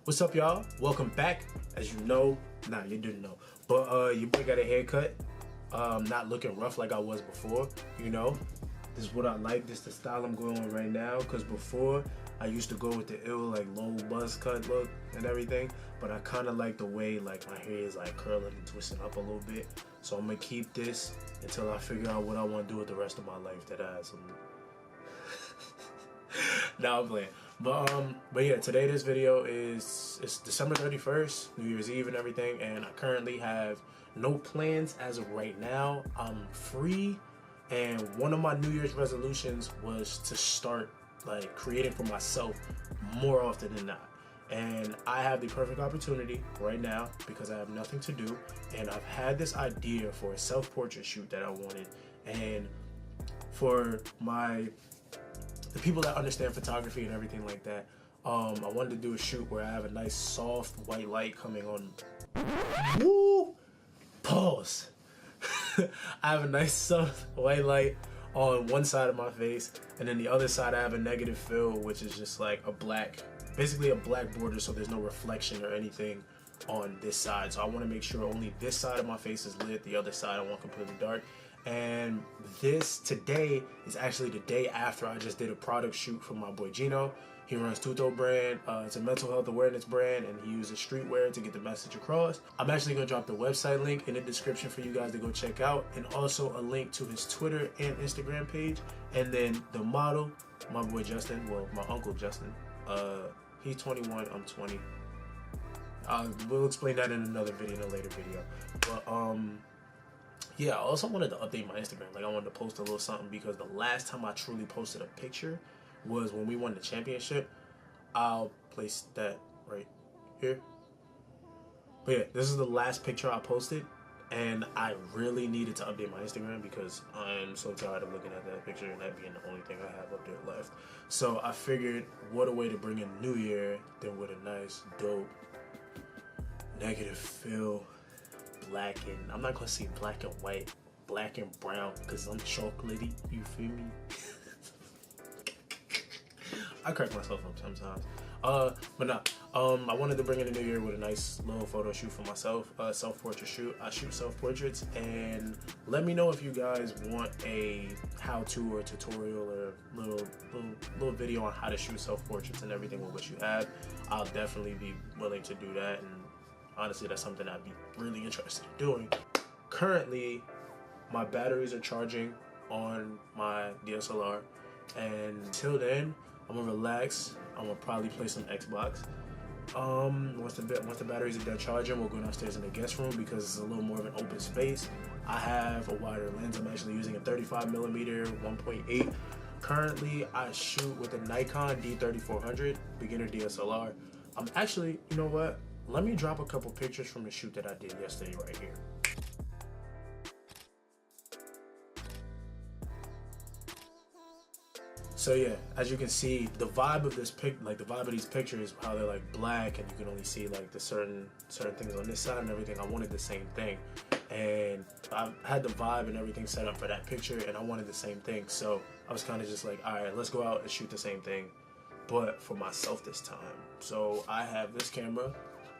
What's up, y'all? Welcome back. As you know, nah, you didn't know, but your boy got a haircut. Not looking rough like I was before. You know, this is what I like. This is the style I'm going on right now. Cause before I used to go with the ill like low buzz cut look and everything, but I kind of like the way like my hair is like curling and twisting up a little bit. So I'm gonna keep this until I figure out what I want to do with the rest of my life. That I have some. Nah, I'm playing. But yeah, today this video it's December 31st, New Year's Eve and everything, and I currently have no plans as of right now. I'm free, and one of my New Year's resolutions was to start like creating for myself more often than not. And I have the perfect opportunity right now because I have nothing to do, and I've had this idea for a self-portrait shoot that I wanted, and for the people that understand photography and everything like that, I wanted to do a shoot where I have a nice soft white light coming on. Woo! Pause. I have a nice soft white light on one side of my face, and then the other side I have a negative fill, which is just like a black, basically a black border, so there's no reflection or anything on this side. So I want to make sure only this side of my face is lit, the other side I want completely dark. And this today is actually the day after I just did a product shoot for my boy Gino. He runs Tuto Brand. It's a mental health awareness brand, and he uses streetwear to get the message across. I'm actually going to drop the website link in the description for you guys to go check out, and also a link to his Twitter and Instagram page. And then the model, my boy Justin, well, my uncle Justin, he's 21, I'm 20. We'll explain that in another video, in a later video. But yeah, I also wanted to update my Instagram. Like, I wanted to post a little something because the last time I truly posted a picture was when we won the championship. I'll place that right here. But yeah, this is the last picture I posted, and I really needed to update my Instagram because I'm so tired of looking at that picture and that being the only thing I have up there left. So I figured, what a way to bring in New Year than with a nice, dope, negative fill. Black and, I'm not gonna say black and white, black and brown, because I'm chocolatey, you feel me? I crack myself up sometimes. But nah, I wanted to bring in the new year with a nice little photo shoot for myself, self-portrait shoot. I shoot self-portraits, and let me know if you guys want a how-to or tutorial or little video on how to shoot self-portraits and everything with what you have. I'll definitely be willing to do that, and honestly, that's something I'd be really interested in doing. Currently, my batteries are charging on my DSLR, and until then, I'm gonna relax. I'm gonna probably play some Xbox. Once the batteries are done charging, we'll go downstairs in the guest room because it's a little more of an open space. I have a wider lens. I'm actually using a 35mm 1.8. Currently, I shoot with a Nikon D3400 beginner DSLR. I'm actually, you know what? Let me drop a couple pictures from the shoot that I did yesterday right here. So yeah, as you can see, the vibe of this the vibe of these pictures, how they're like black and you can only see like the certain things on this side and everything. I wanted the same thing, and I had the vibe and everything set up for that picture, and I wanted the same thing. So I was kind of just like, all right, let's go out and shoot the same thing, but for myself this time. So I have this camera.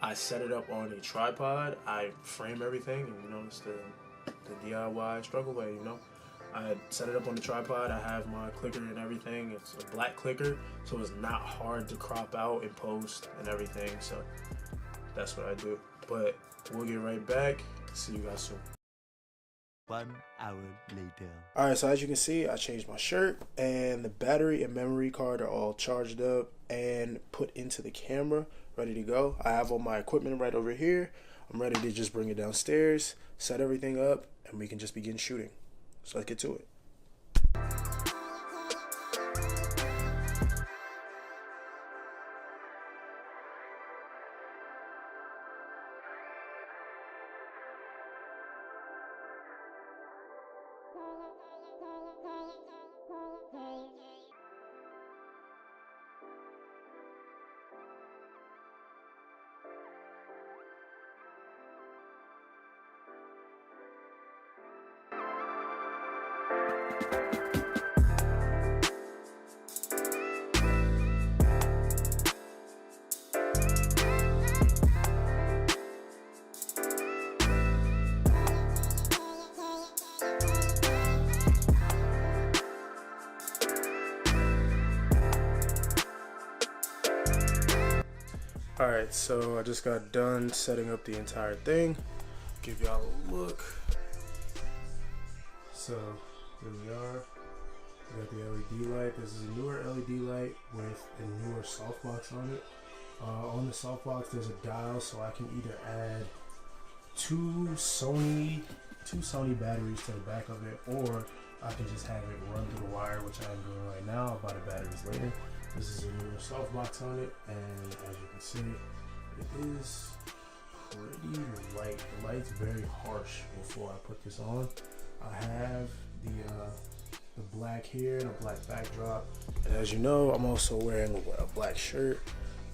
I set it up on a tripod. I frame everything, and you know, it's the DIY struggle way, you know. I set it up on the tripod. I have my clicker and everything. It's a black clicker, so it's not hard to crop out and post and everything. So that's what I do. But we'll get right back. See you guys soon. 1 hour later. Alright, so as you can see, I changed my shirt, and the battery and memory card are all charged up and put into the camera, ready to go. I have all my equipment right over here. I'm ready to just bring it downstairs, set everything up, and we can just begin shooting. So let's get to it. Alright, so I just got done setting up the entire thing. Give y'all a look. So here we are. We got the LED light. This is a newer LED light with a newer softbox on it. On the softbox there's a dial, so I can either add two Sony batteries to the back of it, or I can just have it run through the wire, which I'm doing right now. I'll buy the batteries later. This is a newer softbox on it, and as you can see, it is pretty light. The light's very harsh before I put this on. I have the black here and a black backdrop, and as you know, I'm also wearing a black shirt.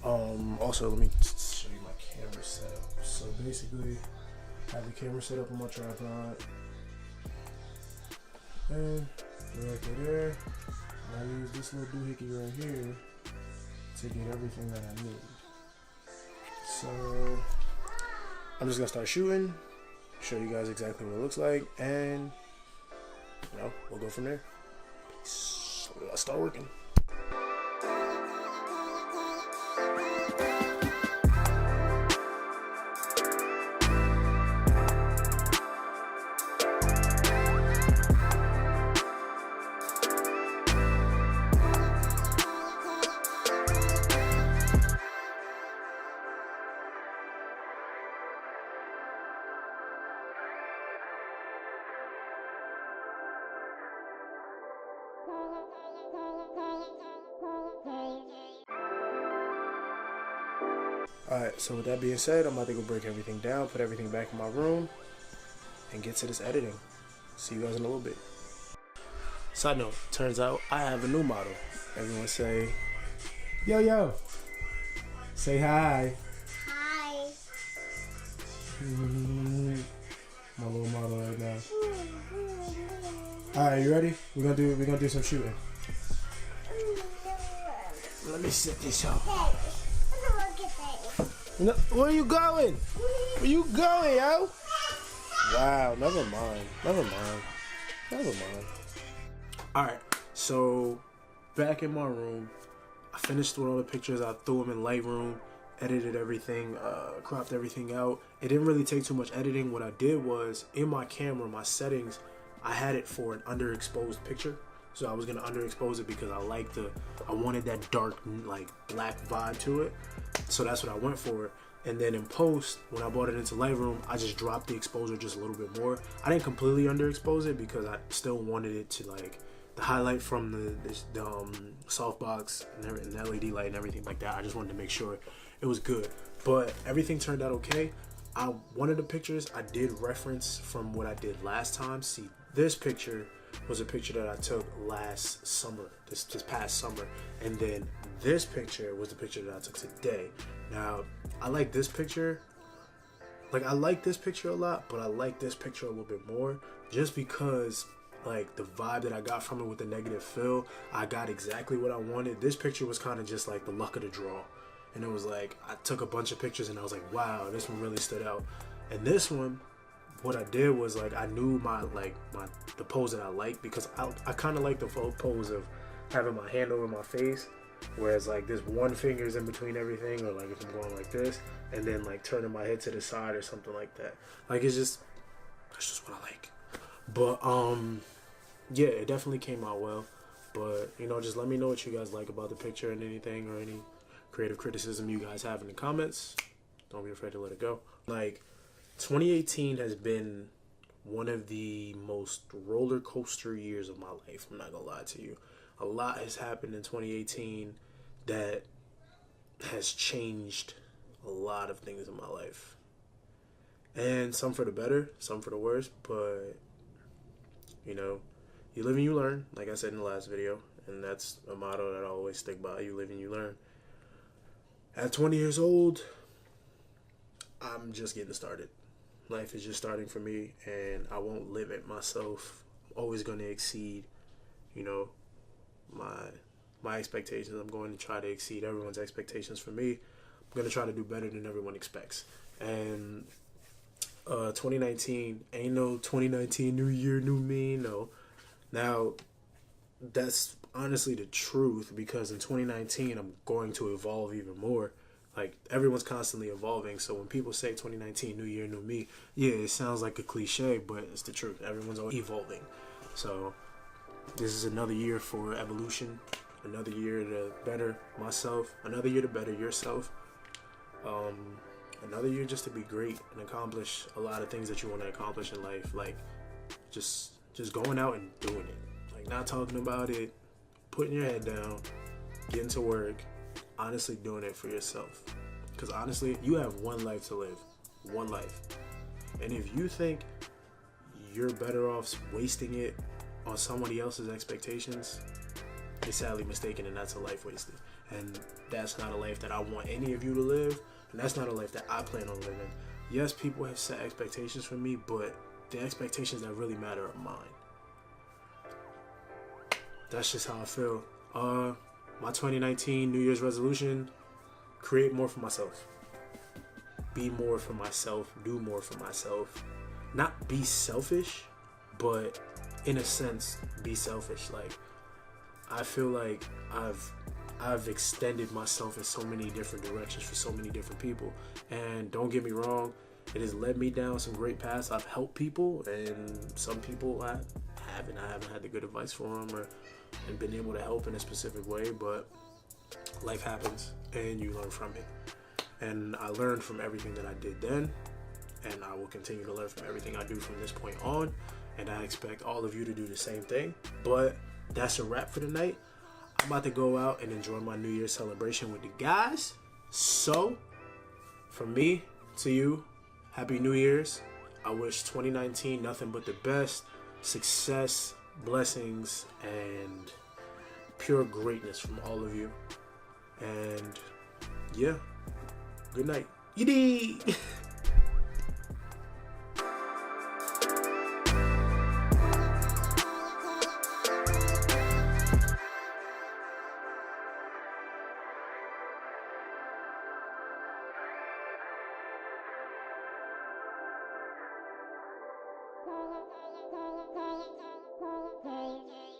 Also, let me show you my camera setup. So basically, I have the camera set up on my tripod, and right there, I use this little doohickey right here to get everything that I need. So I'm just gonna start shooting, show you guys exactly what it looks like, and we'll go from there. Peace. Let's start working. Alright, so with that being said, I'm about to go break everything down, put everything back in my room, and get to this editing. See you guys in a little bit. Side note, turns out I have a new model. Everyone say, yo, yo. Say hi. Hi. My little model right now. Alright, you ready? We're gonna do some shooting. Let me set this up. No, where are you going? Where you going, yo? Wow, never mind. Alright, so back in my room, I finished with all the pictures. I threw them in Lightroom, edited everything, cropped everything out. It didn't really take too much editing. What I did was, in my camera, my settings, I had it for an underexposed picture. So I was gonna underexpose it because I wanted that dark, like, black vibe to it. So that's what I went for. And then in post, when I brought it into Lightroom, I just dropped the exposure just a little bit more. I didn't completely underexpose it because I still wanted it to, like, the highlight from the softbox and the LED light and everything like that. I just wanted to make sure it was good. But everything turned out okay. One of the pictures I did reference from what I did last time. See, this picture was a picture that I took last summer, this past summer, and then this picture was the picture that I took today. Now, I like this picture. Like, I like this picture a lot, but I like this picture a little bit more just because, like, the vibe that I got from it with the negative fill, I got exactly what I wanted. This picture was kind of just like the luck of the draw. And it was like, I took a bunch of pictures and I was like, wow, this one really stood out. And this one, what I did was, like, I knew the pose that I like, because I kind of like the pose of having my hand over my face, whereas, like, this one finger's in between everything, or, like, if I'm going like this, and then, like, turning my head to the side or something like that. Like, that's just what I like. But yeah, it definitely came out well. But, just let me know what you guys like about the picture and anything, or any creative criticism you guys have in the comments. Don't be afraid to let it go. Like, 2018 has been one of the most roller coaster years of my life. I'm not gonna lie to you. A lot has happened in 2018 that has changed a lot of things in my life. And some for the better, some for the worse, but you live and you learn, like I said in the last video, and that's a motto that I always stick by. You live and you learn. At 20 years old, I'm just getting started. Life is just starting for me, and I won't limit myself. I'm always going to exceed, my expectations. I'm going to try to exceed everyone's expectations for me. I'm going to try to do better than everyone expects. And 2019 ain't no 2019 new year, new me. No. Now, that's honestly the truth, because in 2019 I'm going to evolve even more. Like, everyone's constantly evolving. So when people say 2019, new year, new me, yeah, it sounds like a cliche, but it's the truth. Everyone's always evolving. So this is another year for evolution, another year to better myself, another year to better yourself, another year just to be great and accomplish a lot of things that you want to accomplish in life. Like, just going out and doing it. Like, not talking about it, putting your head down, getting to work, honestly doing it for yourself. Because honestly, you have one life to live. One life. And if you think you're better off wasting it on somebody else's expectations, you're sadly mistaken, and that's a life wasted. And that's not a life that I want any of you to live, and that's not a life that I plan on living. Yes, people have set expectations for me, but the expectations that really matter are mine. That's just how I feel. My 2019 New Year's resolution: create more for myself. Be more for myself. Do more for myself. Not be selfish, but in a sense, be selfish. Like, I feel like I've extended myself in so many different directions for so many different people. And don't get me wrong, it has led me down some great paths. I've helped people, and some people I haven't had the good advice for them and been able to help in a specific way. But life happens, and you learn from it. And I learned from everything that I did then, and I will continue to learn from everything I do from this point on. And I expect all of you to do the same thing. But that's a wrap for tonight. I'm about to go out and enjoy my New Year's celebration with the guys. So, from me to you, Happy New Year's. I wish 2019 nothing but the best, success, blessings, and pure greatness from all of you. And yeah, good night. Yiddy!